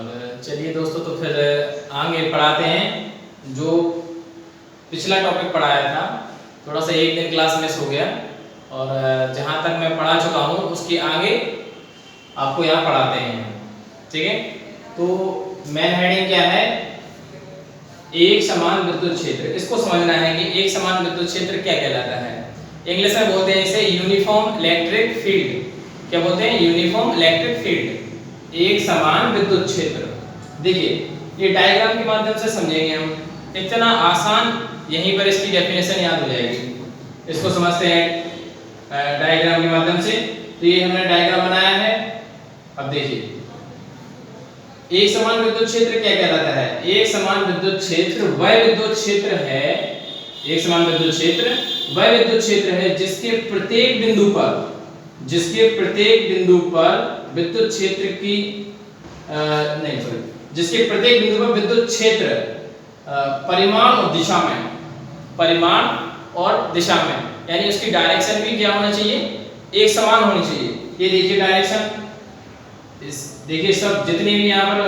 और चलिए दोस्तों, तो फिर आगे पढ़ाते हैं। जो पिछला टॉपिक पढ़ाया था, थोड़ा सा एक दिन क्लास मिस हो गया, और जहाँ तक मैं पढ़ा चुका हूँ उसके आगे आपको यहाँ पढ़ाते हैं। ठीक है, तो मेन हेडिंग क्या है? एक समान विद्युत क्षेत्र। इसको समझना है कि एक समान विद्युत क्षेत्र क्या कहलाता है। इंग्लिश में बोलते हैं इसे यूनिफॉर्म इलेक्ट्रिक फील्ड। क्या बोलते हैं? यूनिफॉर्म इलेक्ट्रिक फील्ड, एक समान विद्युत क्षेत्र। देखिए, ये डायग्राम के माध्यम से समझेंगे हम, इतना आसान, यहीं पर इसकी डेफिनेशन याद हो जाएगी। इसको समझते हैं डायग्राम के माध्यम से। तो ये हमने डायग्राम बनाया है। अब देखिए, एक समान विद्युत क्षेत्र क्या कहलाता है? एक समान विद्युत क्षेत्र वह विद्युत क्षेत्र है, एक समान विद्युत क्षेत्र वह विद्युत क्षेत्र है जिसके प्रत्येक बिंदु पर विद्युत क्षेत्र की जिसके प्रत्येक बिंदु पर विद्युत क्षेत्र परिमाण और दिशा में, यानी उसकी डायरेक्शन भी क्या होना चाहिए? एक समान होनी चाहिए। ये देखिए डायरेक्शन, देखिए सब जितने भी यहाँ पर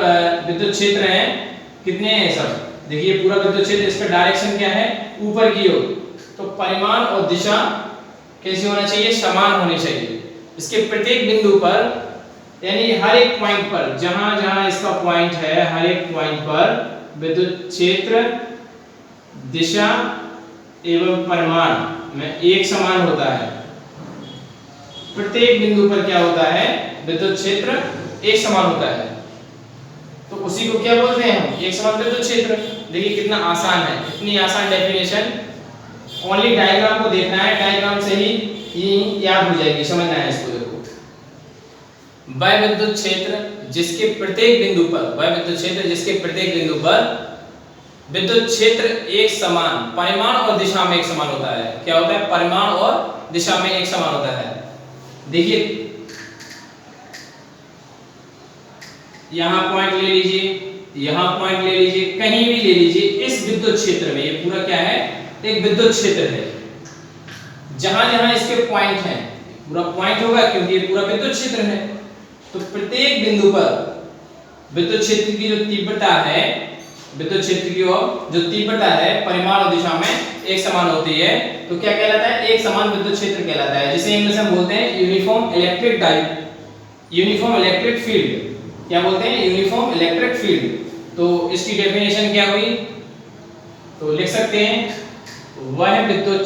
विद्युत क्षेत्र हैं, कितने हैं सब, देखिए पूरा विद्युत क्षेत्र, इसका डायरेक्शन क्या है? ऊपर की ओर। तो परिमाण और दिशा कैसी होना चाहिए? समान होनी चाहिए। इसके प्रत्येक बिंदु पर, यानी हर एक पॉइंट पर, जहां जहां इसका पॉइंट है, हर एक पॉइंट पर विद्युत क्षेत्र दिशा एवं परिमाण में एक समान होता है। प्रत्येक बिंदु पर क्या होता है? विद्युत क्षेत्र एक समान होता है। तो उसी को क्या बोलते हैं हम? एक समान विद्युत क्षेत्र। देखिए कितना आसान है, इतनी आसान डेफिनेशन, ओनली डायग्राम को देखना है, डायग्राम से ही ये याद हो जाएगी, समझना है इसको। देखो, वह विद्युत क्षेत्र जिसके प्रत्येक बिंदु पर विद्युत क्षेत्र एक समान परिमाण और दिशा में एक समान होता है। क्या होता है? परिमाण और दिशा में एक समान होता है। देखिए, यहां पॉइंट ले लीजिए, यहां पॉइंट ले लीजिए, कहीं भी ले लीजिए, इस विद्युत क्षेत्र में, ये पूरा क्या है? एक विद्युत क्षेत्र है। जहां जहां इसके पॉइंट हैं, पूरा पॉइंट होगा क्योंकि ये पूरा विद्युत क्षेत्र है। तो प्रत्येक बिंदु पर विद्युत क्षेत्र की जो तीव्रता है, परिमाण और दिशा में एक समान होती है। तो क्या कहलाता है? एक समान विद्युत क्षेत्र कहलाता है, जिसे इंग्लिश में बोलते हैं यूनिफॉर्म इलेक्ट्रिक फील्ड। क्या बोलते हैं? Uniform electric field. तो इसकी डेफिनेशन क्या हुई? तो लिख सकते हैं, वह विद्युत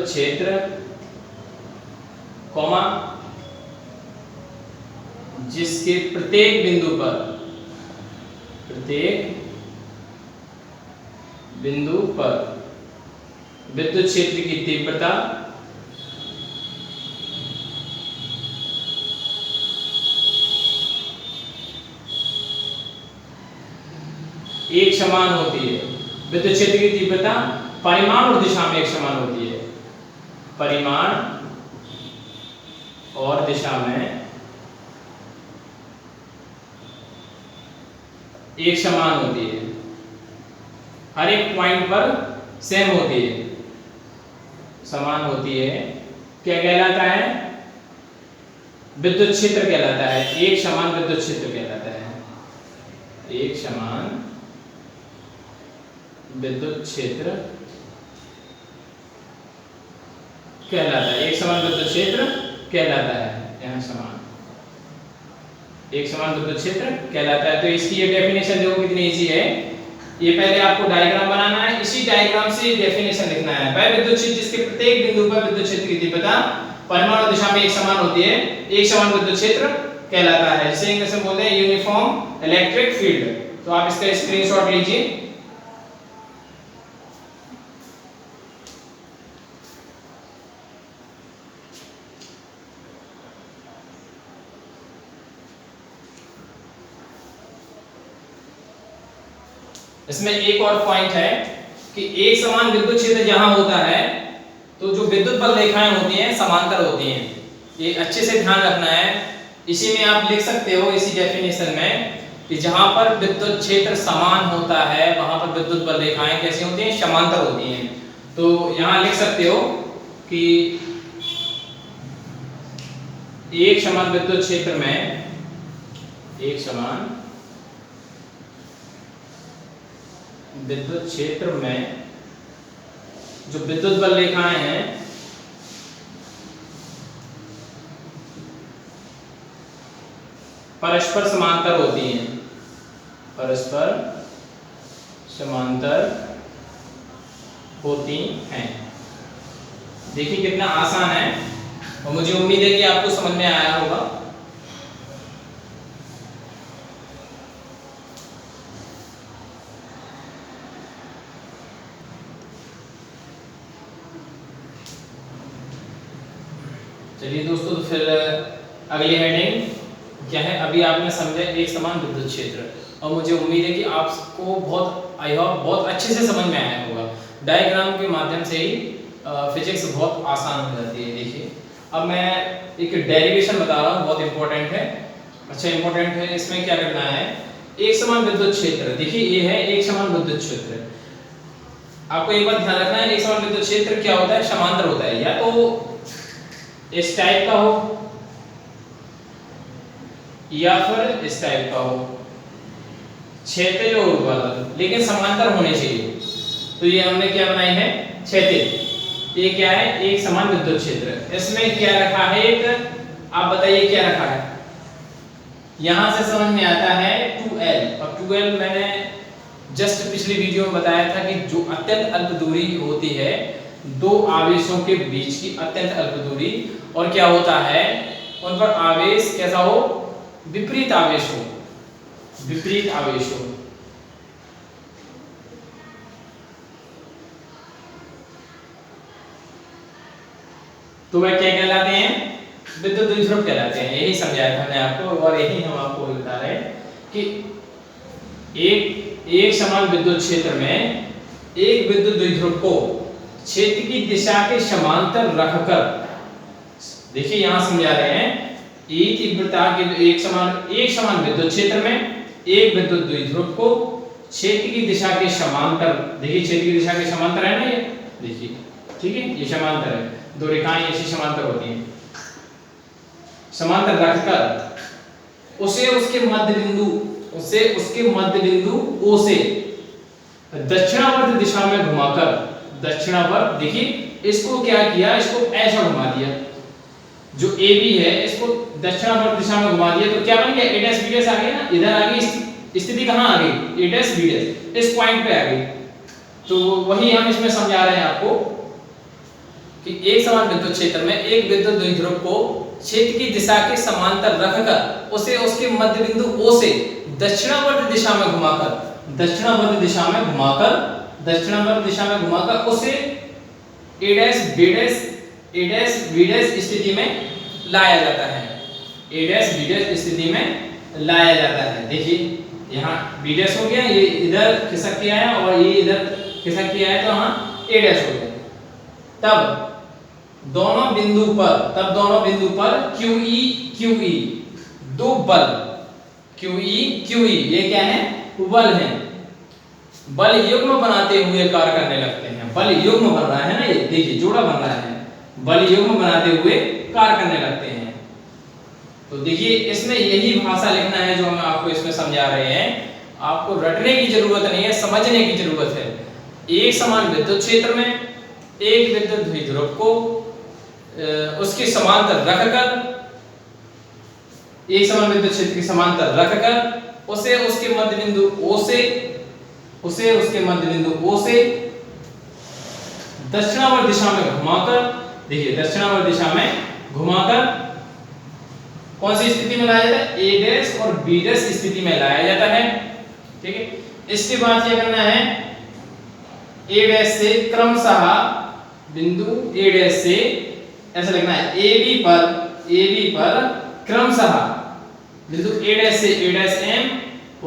क्षेत्र कॉमा जिसके प्रत्येक बिंदु पर विद्युत क्षेत्र की तीव्रता एक समान होती है। विद्युत क्षेत्र की तीव्रता परिमाण और दिशा में एक समान होती है। परिमाण और दिशा में एक समान होती है, हर एक पॉइंट पर सेम होती है, समान होती है। क्या कहलाता है? विद्युत क्षेत्र कहलाता है, एक समान विद्युत क्षेत्र कहलाता है। एक समान विद्युत क्षेत्र कहलाता है, एक समान विद्युत क्षेत्र कहलाता है। यहाँ समान, एक समान विद्युत क्षेत्र कहलाता है। तो इसकी ये डेफिनेशन देखो कितनी इजी है। ये पहले आपको डायग्राम बनाना है, इसी डायग्राम से डेफिनेशन लिखना है। वह विद्युत क्षेत्र जिसके प्रत्येक बिंदु पर विद्युत क्षेत्र की तीव्रता परिमाण और दिशा में एक समान होती है, एक समान विद्युत क्षेत्र कहलाता है, जिसे इंग्लिश में बोलते हैं यूनिफॉर्म इलेक्ट्रिक फील्ड। तो आप इसका स्क्रीनशॉट लीजिए। इसमें एक और पॉइंट है कि एक समान विद्युत क्षेत्र जहां होता है, तो जो विद्युत बल रेखाएं होती हैं समांतर होती हैं। ये अच्छे से ध्यान रखना है। इसी में आप लिख सकते हो, इसी डेफिनेशन में, कि जहां पर विद्युत क्षेत्र समान होता है वहां पर विद्युत बल रेखाएं कैसी होती हैं? समांतर होती हैं। तो यहां लिख सकते हो कि एक समान विद्युत क्षेत्र में, एक समान विद्युत क्षेत्र में जो विद्युत बल रेखाएं हैं परस्पर समांतर होती हैं, परस्पर समांतर होती हैं। देखिए कितना आसान है और मुझे उम्मीद है कि आपको समझ में आया होगा। चलिए दोस्तों, तो फिर अगली हेडिंग क्या है, अभी आपने समझा एक समान विद्युत क्षेत्र, और मुझे उम्मीद है कि आपको बहुत अच्छे से समझ में आया होगा। डायग्राम के माध्यम से ही फिजिक्स बहुत आसान हो जाती है। देखिए अब मैं एक डेरिवेशन बता रहा हूँ, बहुत इंपॉर्टेंट है, अच्छा इंपॉर्टेंट है। इसमें क्या करना है, एक समान विद्युत क्षेत्र, देखिए ये है एक समान विद्युत क्षेत्र। आपको एक बात ध्यान रखना है, एक समान विद्युत क्षेत्र क्या होता है, समांतर होता है, या तो इस टाइप का हो या फिर इस टाइप का हो, क्षैतिज और ऊर्ध्वाधर, लेकिन समांतर होने चाहिए। तो ये हमने क्या बनाई है, क्षैतिज। ये क्या है, एक समान विद्युत क्षेत्र। इसमें क्या रखा है, एक आप बताइए क्या रखा है। यहां से समझ में आता है 2L, और 2L मैंने जस्ट पिछली वीडियो में बताया था कि जो अत्यंत अल्प दूरी होती है दो आवेशों के बीच की, अत्यंत अल्प दूरी, और क्या होता है उन पर आवेश कैसा हो, विपरीत आवेश हो, विपरीत आवेश हो। तो वह क्या कहलाते हैं, विद्युत द्विध्रुव कहलाते हैं। यही समझाया था मैंने आपको, और यही हम आपको बता रहे हैं कि एक समान विद्युत क्षेत्र में एक विद्युत द्विध्रुव को क्षेत्र की दिशा के समांतर रखकर, देखिए यहां समझा रहे हैं, E तीव्रता के एक समान विद्युत क्षेत्र में एक विद्युत द्विध्रुव को क्षेत्र की दिशा के समांतर, देखिए क्षेत्र की दिशा के समांतर है ना ये, देखिए ठीक है, ये समांतर है, दो रेखाएं ऐसी समांतर होती हैं, समांतर रखकर उसे उसके मध्य बिंदु O से दक्षिणावर्त दिशा में घुमाकर, दक्षिणावर्त, देखिए इसको क्या किया, इसको ऐसा घुमा दिया, जो AB है इसको दक्षिणावर्त दिशा में घुमा दिया, तो क्या बन गया, A' B' आ गया ना, इधर आ गई स्थिति, कहां आ गई, A' B' इस पॉइंट पे आ गई। तो वही हम इसमें समझा रहे हैं आपको कि एक समान विद्युत क्षेत्र में एक विद्युत द्विध्रुव को क्षेत्र की दिशा के समांतर रखकर उसे उसके मध्य बिंदु O से दक्षिणावर्त दिशा में घुमाकर, दक्षिणावर्त दिशा में घुमाकर उसे A' B' स्थिति में लाया जाता है, A' B' स्थिति में लाया जाता है। देखिए यहाँ B' हो गया, ये इधर खिसक के आया और ये इधर खिसक के आया, तो यहाँ A' हो गया। तब दोनों बिंदु पर QE दो बल, QE ये क्या है, बल है, बल युग्म बनाते हुए कार्य करने लगते हैं। बल युग्म बन रहा है ना, ये देखिए जोड़ा बन रहा है, बल युग्म बनाते हुए कार्य करने लगते हैं। तो देखिए इसमें यही भाषा लिखना है जो हम आपको इसमें समझा रहे हैं, आपको रटने की जरूरत नहीं है, समझने की जरूरत है। एक समान विद्युत क्षेत्र में एक विद्युत द्विध्रुव को उसके समांतर रखकर, एक समान विद्युत क्षेत्र के समांतर रखकर उसे उसके मध्य बिंदु O से दक्षिणावर्त दिशा में घुमाकर, देखिए दक्षिणावर्त दिशा में घुमाकर कौन सी स्थिति में लाया जाता है, A' और B' स्थिति में लाया जाता है। ठीक है, इसके बाद क्या करना है, A' से क्रमशः बिंदु A' से ऐसा लिखना है, AB पर क्रमशः बिंदु A' से A'm व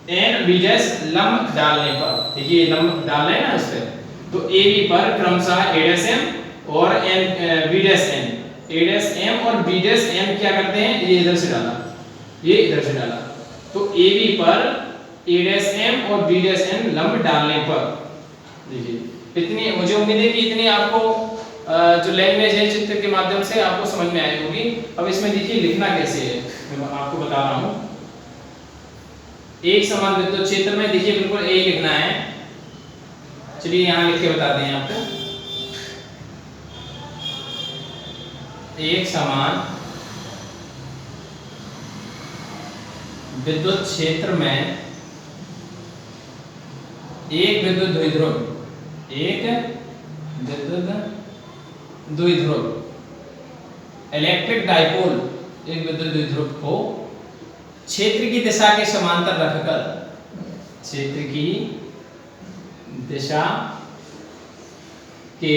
N B' लंब डालने पर, देखिए लंब डालना है ना इस पे, तो AB पर क्रमशः A'm और B'm, A'm और B'm क्या करते हैं, ये इधर से डाला, ये इधर से डाला, तो AB पर A'm और B'm लंब डालने पर, देखिए इतनी, मुझे उम्मीद है कि इतनी आपको जो लैंग्वेज है चित्र के माध्यम से आपको समझ में आई होगी। अब इसमें देखिए लिखना कैसे है मैं आपको बता रहा हूँ। एक समान विद्युत क्षेत्र में देखिए बिल्कुल ए लिखना है। चलिए यहाँ लिख के बताते हैं आपको। एक समान विद्युत क्षेत्र में एक विद्युत द्विध्रुव, एक विद्युत द्विध्रुव इलेक्ट्रिक डाइपोल, एक विद्युत द्विध्रुव को क्षेत्र की दिशा के समांतर रखकर, क्षेत्र की दिशा के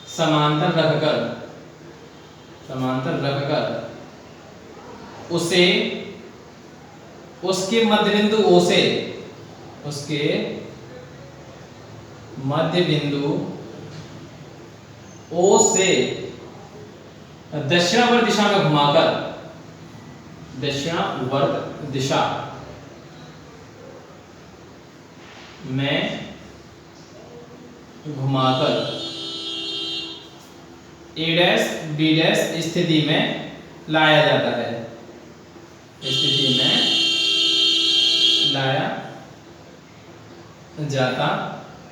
समांतर रखकर उसे उसके मध्य बिंदु O से, उसके मध्य बिंदु O से दक्षिणावर्त दिशा में घुमाकर, दक्षिणावर्त दिशा में घुमाकर A डैश B डैश स्थिति में लाया जाता है, स्थिति में लाया जाता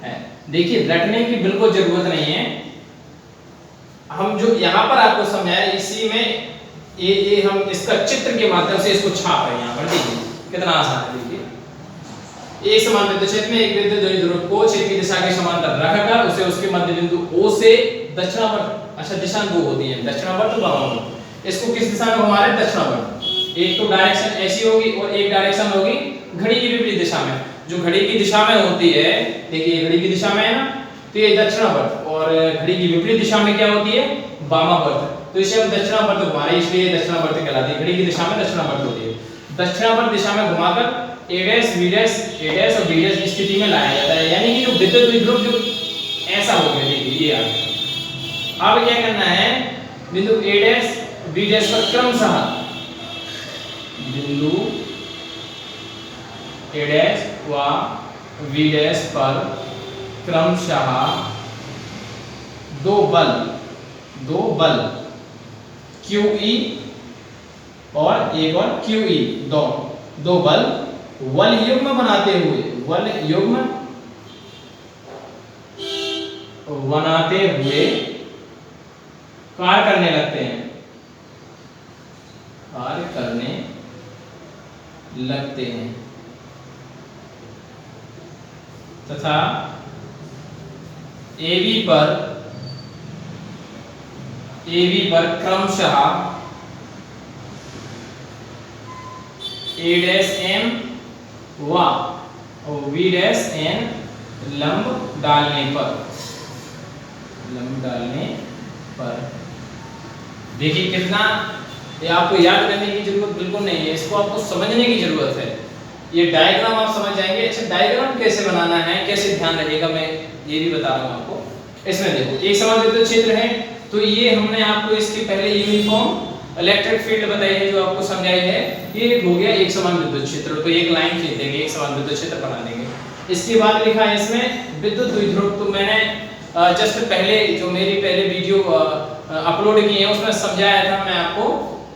है। देखिए रटने की बिल्कुल जरूरत नहीं है। हम जो यहाँ पर आपको समझाया इसी में ये हम इसका चित्र के माध्यम से इसको छाप रहे हैं यहाँ पर। देखिए कितना आसान है। देखिए एक समान विद्युत क्षेत्र में एक विद्युत द्विध्रुव को क्षेत्र की दिशा के समांतर रखकर उसे उसके मध्य बिंदु O से दक्षिणावर्त, अच्छा दिशा दो होती है, दक्षिणावर्त और वामावर्त, इसको किस दिशा में घुमा रहे हैं? दक्षिणावर्त। एक तो डायरेक्शन ऐसी होगी और एक डायरेक्शन होगी घड़ी की विपरीत दिशा में। जो घड़ी की दिशा में होती है, देखिए घड़ी की दिशा में है ना, तो ये दक्षिणावर्त, और घड़ी की विपरीत दिशा में क्या होती है? वामावर्त। तो इसे हम दक्षिणावर्त घुमा रहे हैं, इसलिए दक्षिणावर्त कहलाती है। घड़ी की दिशा में दक्षिणावर्त होती है। दक्षिणावर्त दिशा में घुमाकर A dash B dash A dash और B डैश स्थिति में लाया जाता है। यानी कि जो विद्युत द्विध्रुव जो ऐसा हो गया, देखिए ये अब क्या करना है? बिंदु A डैश B डैश पर क्रमशः, बिंदु A डैश व B डैश पर क्रमशः दो बल QE और एक और QE, दो बल वल युग्म बनाते हुए कार्य करने लगते हैं तथा AB पर क्रमशः A डैश M व V डैश N लंब डालने पर देखिए कितना, ये आपको याद करने की जरूरत बिल्कुल नहीं है, इसको आपको समझने की जरूरत है। ये डायग्राम आप समझ जाएंगे। अच्छा डायग्राम कैसे बनाना है, कैसे ध्यान रखिएगा, मैं ये भी बता रहा हूँ आपको। इसमें देखो एक समान विद्युत क्षेत्र है, तो ये हमने आपको इसके पहले यूनिफॉर्म इलेक्ट्रिक फील्ड बताई है जो आपको समझाई है। ये हो गया एक समान विद्युत क्षेत्र, तो एक लाइन खींच देंगे, एक समान विद्युत क्षेत्र बना देंगे। इसके बाद लिखा है इसमें विद्युत द्विध्रुव, तो मैंने जस्ट पहले जो मेरी पहले वीडियो अपलोड की है उसमें समझाया था मैं आपको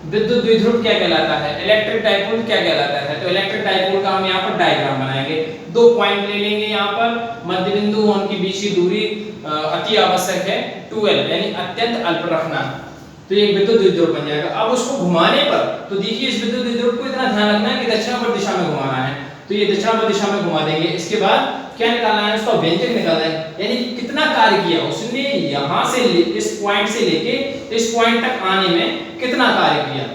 विद्युत द्विध्रुव क्या कहलाता है, इलेक्ट्रिक डाइपोल क्या कहलाता है। तो इलेक्ट्रिक डाइपोल का हम यहाँ पर डायग्राम बनाएंगे। दो पॉइंट ले लेंगे यहाँ पर, मध्य बिंदु उनकी बीच की दूरी अति आवश्यक है 12, यानी अत्यंत अल्प रखना, तो ये विद्युत द्विध्रुव बन जाएगा। अब उसको घुमाने पर, तो देखिए इस विद्युत द्विध्रुव को इतना ध्यान रखना है कि दक्षिणावर्त दिशा में घुमाना है, तो ये दक्षिणावर्त दिशा में घुमा देंगे। इसके बाद क्या निकालना है? उसका व्यंजक निकालना है, यानी कितना कार्य किया उसने यहाँ से इस पॉइंट से लेके इस पॉइंट तक आने में कितना कार्य किया,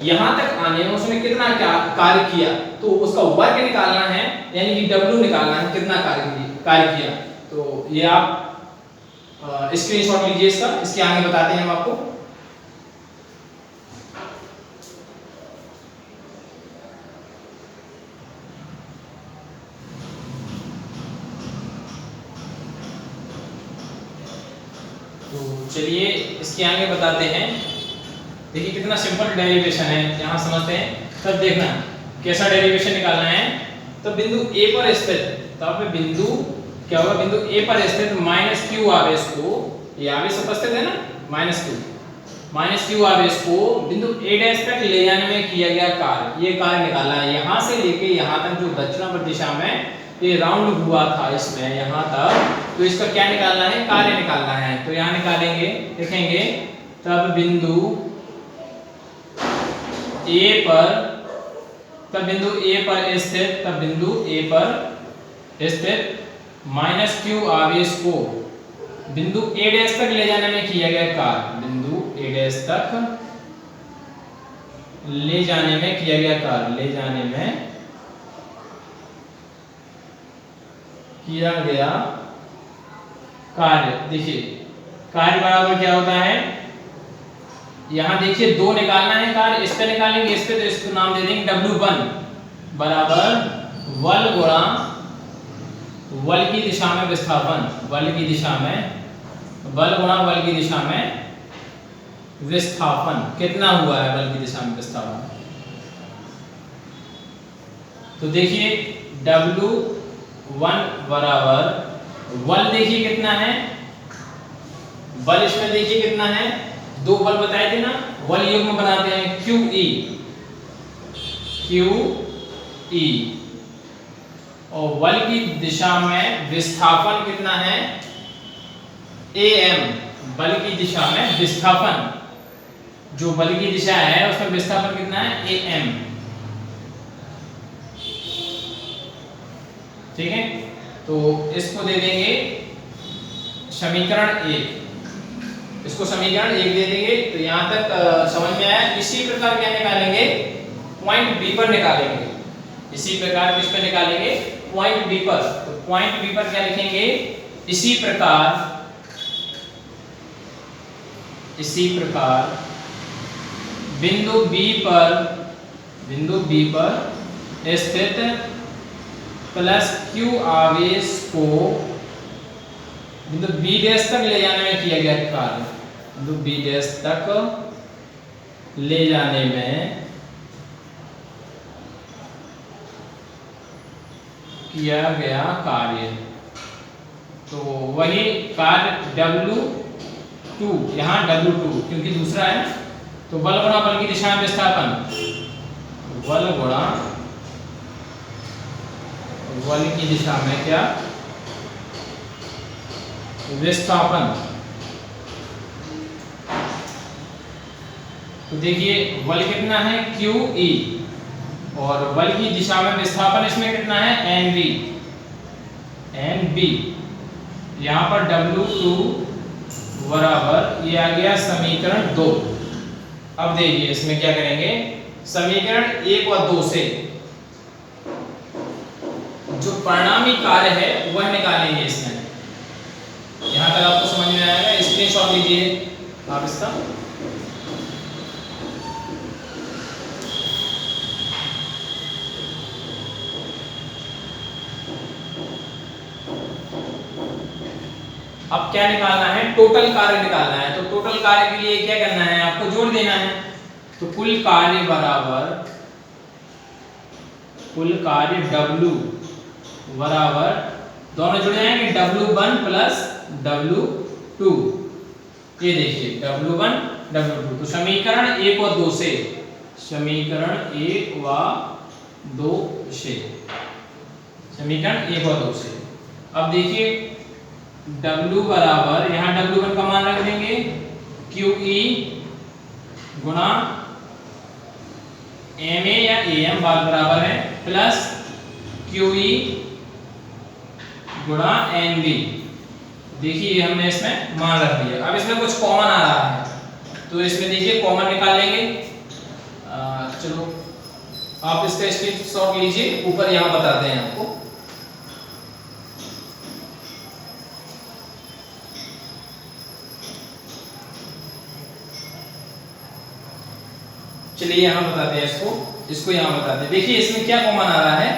यहाँ तक आने में उसने कितना कार्य किया, तो उसका वर्ग निकालना है, यानी कि W निकालना है, कितना कार्य किया। तो ये आप स्क्रीनशॉट लीजिए इसका, इसके आगे बताते हैं हम आपको। तो चलिए इसके आगे बताते हैं। देखिए कितना सिंपल डेरिवेशन है, यहाँ समझते हैं तब देखना कैसा डेरिवेशन निकालना है। तो बिंदु A पर स्थित, तो आप बिंदु क्या होगा, बिंदु A पर स्थित माइनस Q आवेश को ये आवेश उपस्थित है ना -q आवेश को बिंदु A डैश तक ले जाने में किया गया कार्य, ये कार्य निकालना है। यहाँ से लेके यहाँ तक जो दक्षिणावर्त दिशा में ये राउंड हुआ था इसमें यहाँ तक, तो इसका क्या निकालना है, कार्य निकालना है। तो यहाँ निकालेंगे, लिखेंगे तब बिंदु A पर स्थित -q आवेश को बिंदु A डैश तक ले जाने में किया गया कार्य, बिंदु A डैश तक ले जाने में किया गया कार्य, ले जाने में किया गया कार्य। देखिए कार्य बराबर क्या होता है, यहां देखिए 2 निकालना है कार्य, इस पे निकालेंगे, इस पे तो इसको नाम दे देंगे W1 बराबर बल गुणा बल की दिशा में विस्थापन, बल की दिशा में बल गुणा बल की दिशा में विस्थापन, कितना हुआ है बल की दिशा में विस्थापन। तो देखिए W1 बराबर बल देखिए कितना है, बल इसमें देखिए कितना है, 2 बल बताए थे ना, बल युग्म बनाते हैं QE और बल की दिशा में विस्थापन कितना है AM, बल की दिशा में विस्थापन, जो बल की दिशा है उसमें विस्थापन कितना है AM, ठीक है। तो इसको दे देंगे समीकरण 1, इसको समीकरण 1 दे देंगे। तो यहां तक समझ में आया। इसी प्रकार क्या निकालेंगे, पॉइंट B पर निकालेंगे, इसी प्रकार किस पे निकालेंगे, पॉइंट B पर। तो पॉइंट B पर क्या लिखेंगे, इसी प्रकार बिंदु B पर स्थित +q आवेश को बिंदु B डैश तक ले जाने में किया गया कार्य, बिंदु B डैश तक ले जाने में किया गया कार्य। तो वही कार्य W2, यहाँ W2 क्योंकि दूसरा है, तो बल गुणा बल की दिशा में विस्थापन, बल गुणा बल की दिशा में क्या, विस्थापन। तो देखिए बल कितना है QE और बल की दिशा में विस्थापन इसमें कितना है NB। यहाँ पर W2 बराबर ये आ गया समीकरण 2। अब देखिए इसमें क्या करेंगे, समीकरण 1 व 2 से जो परिणामी कार्य है वह निकालेंगे इसमें। यहाँ तक आपको समझ में आएगा, स्क्रीनशॉट लीजिए आप इसका। अब क्या निकालना है, टोटल कार्य निकालना है। तो टोटल कार्य के लिए क्या करना है, आपको जोड़ देना है। तो कुल कार्य बराबर, कुल कार्य W बराबर, दोनों जुड़ जाएंगे W1 प्लस W2। ये देखिए W1 W2। तो समीकरण 1 व 2 से, समीकरण 1 व 2 से, समीकरण 1 व 2 से। अब देखिए W बराबर, यहाँ W1 का मान रख देंगे QE गुणा MA या AM बात बराबर है, प्लस QE गुणा NB। देखिए हमने इसमें मान रख दिया। अब इसमें कुछ कॉमन आ रहा है, तो इसमें देखिए कॉमन निकाल लेंगे। चलो आप इसका स्क्रीनशॉट लीजिए, ऊपर यहाँ बताते हैं आपको। चलिए यहाँ बताते हैं इसको यहाँ बताते हैं। देखिए इसमें क्या कॉमन आ रहा है,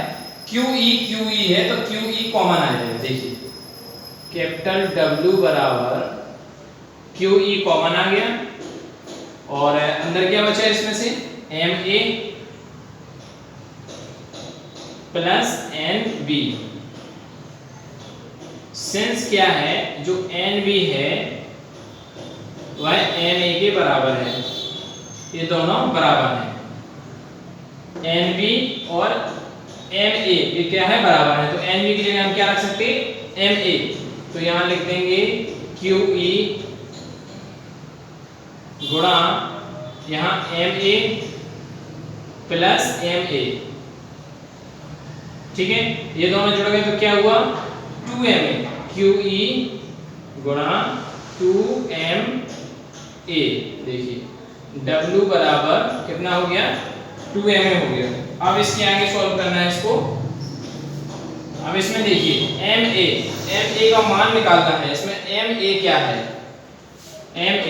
QE है तो QE कॉमन आ जाएगा। देखिए कैपिटल W बराबर QE कॉमन आ गया, और अंदर क्या बचा है इसमें से, MA प्लस NB। सिंस क्या है, जो NB है वह एन ए के बराबर है। ये दोनों बराबर हैं, एन बी और एम ए ये क्या है, बराबर है। तो एन बी की जगह हम क्या रख सकते हैं, एम ए। तो यहां लिख देंगे क्यू ई गुणा यहां M A plus M A. ठीक है, ये दोनों जुड़ गए तो क्या हुआ, 2m ए, क्यू ई गुणा 2m ए। देखिए w बराबर कितना हो गया, 2m ए हो गया। अब इसके आगे सॉल्व करना है इसको। अब इसमें देखिए m a का मान निकालना है। इसमें m a क्या है, m a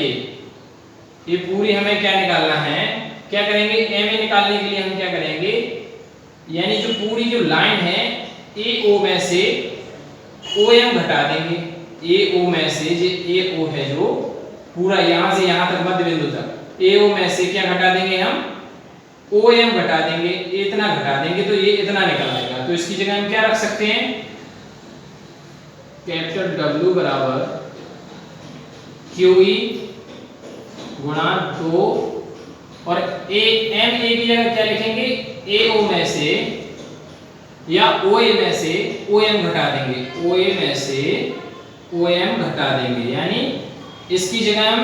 ये पूरी हमें क्या निकालना है, क्या करेंगे, m a निकालने के लिए हम क्या करेंगे, यानी जो पूरी जो लाइन है AO में से OM घटा देंगे। AO में से जो AO है जो पूरा यहां से यहां तक मध्य बिंदु तक, AO में से क्या घटा देंगे हम, OM घटा देंगे, इतना घटा देंगे तो ये इतना निकल आएगा। तो इसकी जगह हम क्या रख सकते हैं, कैपिटल W बराबर QE गुणा 2 और एम ए की जगह क्या लिखेंगे, AO में से या OA में से OM घटा देंगे, OA में से OM घटा देंगे। यानी इसकी जगह हम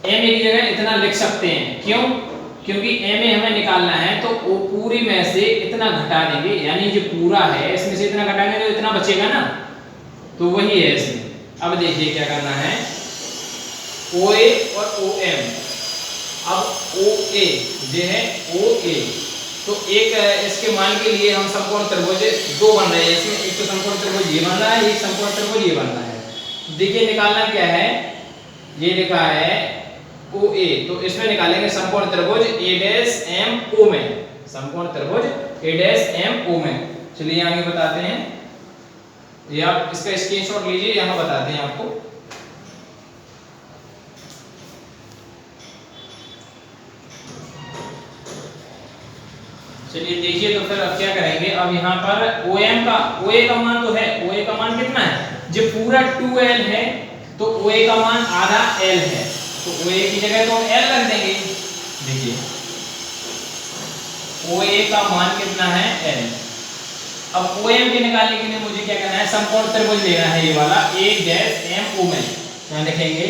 MA की जगह इतना लिख सकते हैं। क्यों, क्योंकि MA हमें निकालना है तो वो पूरी में से इतना घटा देंगे, यानी जो पूरा है इसमें से इतना घटाएंगे तो इतना बचेगा ना, तो वही है इसमें। अब देखिए क्या करना है, OA और OM। अब OA जो है OA, तो एक इसके मान के लिए हम समकोण त्रिभुज दो बन रहे हैं। इसमें एक तो समकोण त्रिभुज ये बन रहा है, एक समकोण त्रिभुज ये बन रहा है। देखिए निकालना क्या है, ये लिखा है OA, तो इसमें निकालेंगे समकोण त्रिभुज A'MO में, समकोण त्रिभुज A'MO में। चलिए आगे बताते हैं, ये आप इसका स्क्रीनशॉट लीजिए, यहां बताते हैं आपको। चलिए देखिए, तो फिर अब क्या करेंगे, अब यहाँ पर OM का OA का मान तो है, OA का मान कितना है, जो पूरा 2L है तो OA का मान आधा L है, तो OA की जगह तो L रख देंगे। देखिए OA का मान कितना है, L। अब OM के निकालने के लिए मुझे क्या करना है, समकोण त्रिभुज लेना है, ये वाला A'MO में। यहाँ लिखेंगे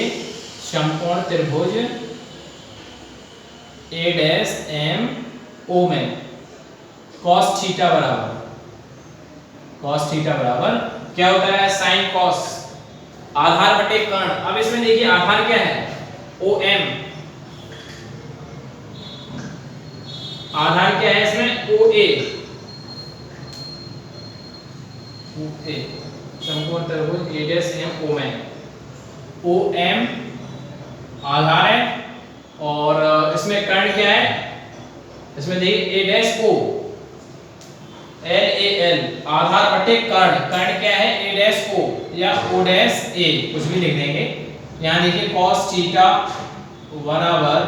समकोण त्रिभुज A'MO में cos थीटा बराबर क्या होता है, sin cos, आधार बटे कर्ण। अब इसमें देखिए आधार क्या है, OM, आधार क्या है इसमें, OA, समकोण त्रिभुज A'MO में OM आधार है, और इसमें कर्ण क्या है, इसमें देखिए A'O LAL, आधार बटे कर्ण, कर्ण क्या है A'O या O'A, कुछ भी लिख देंगे। यहाँ देखिए cos थीटा बराबर,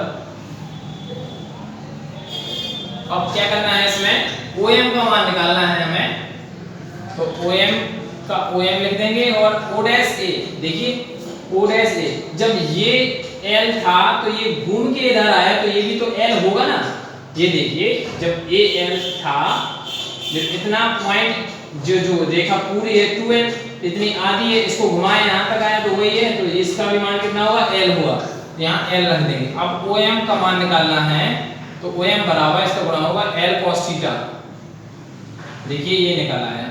अब क्या करना है इसमें, OM का मान निकालना है हमें, तो OM का OM लिख देंगे और O'A, देखिए O'A, जब ये L था तो ये घूम के इधर आया तो ये भी तो L होगा ना। ये देखिए जब ये L था, जब इतना पॉइंट जो रेखा पूरी है 2L, इतनी आधी है, इसको घुमाए यहाँ तक आया तो वही है, तो इसका भी मान कितना होगा, L होगा, यहाँ L रख देंगे। अब OM का मान निकालना है, तो OM बराबर इसका गुणा होगा L cos थीटा। देखिए ये निकल आया,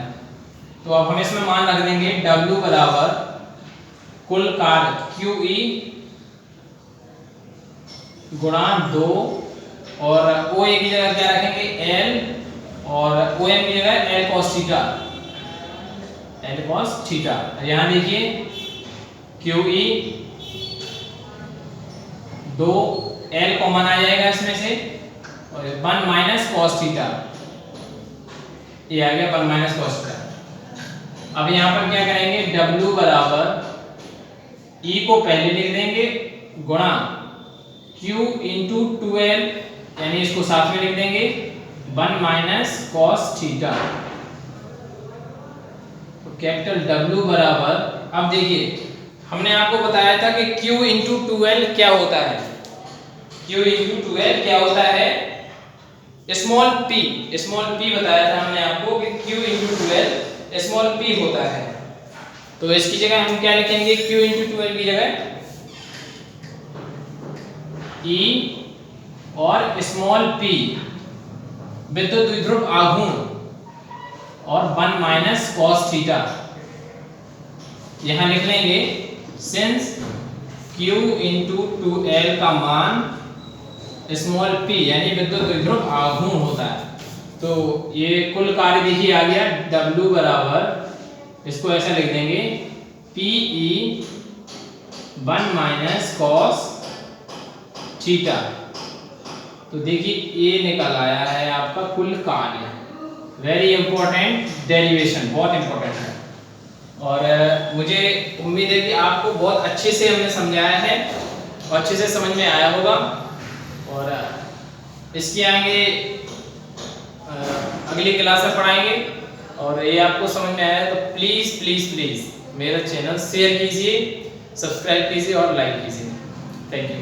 तो अब हम इसमें मान रख देंगे W बराबर कुल कार्य QE गुणा 2, और OA की जगह क्या रखेंगे L, और OM की जगह L cos थीटा। यहाँ देखिए QE 2 L कॉमन आ जाएगा इसमें से, और 1 माइनस cos थीटा, ये आ गया 1 माइनस cos थीटा। अब यहाँ पर क्या करेंगे, W बराबर E को पहले लिख देंगे गुणा Q इंटू 2L, यानी इसको साथ में लिख देंगे 1 माइनस cos थीटा। तो कैपिटल W बराबर, अब देखिए हमने आपको बताया था कि Q इंटू 2L क्या होता है। Q इंटू 2L क्या होता है? स्मॉल p बताया था हमने आपको कि Q into 2L small p होता है। तो इसकी जगह हम क्या लिखेंगे? Q इंटू 2L की जगह E और स्मॉल p विद्युत द्विध्रुव आघूर्ण और 1 माइनस कॉस थीटा। यहां लिख लेंगे सिंस Q इंटू 2L का मान स्मॉल p यानी विद्युत द्विध्रुव आघूर्ण होता है। तो ये कुल कार्य देखिए आ गया W बराबर, इसको ऐसा लिख देंगे PE 1 माइनस कॉस थीटा। तो देखिए ये निकल आया है आपका कुल कार्य। वेरी इंपॉर्टेंट डेरिवेशन, बहुत इंपॉर्टेंट है। और मुझे उम्मीद है कि आपको बहुत अच्छे से हमने समझाया है और अच्छे से समझ में आया होगा। और इसके आगे अगली क्लास में पढ़ाएंगे। और ये आपको समझ में आया तो प्लीज़ प्लीज़ प्लीज़ मेरा चैनल शेयर कीजिए, सब्सक्राइब कीजिए और लाइक कीजिए। Thank you.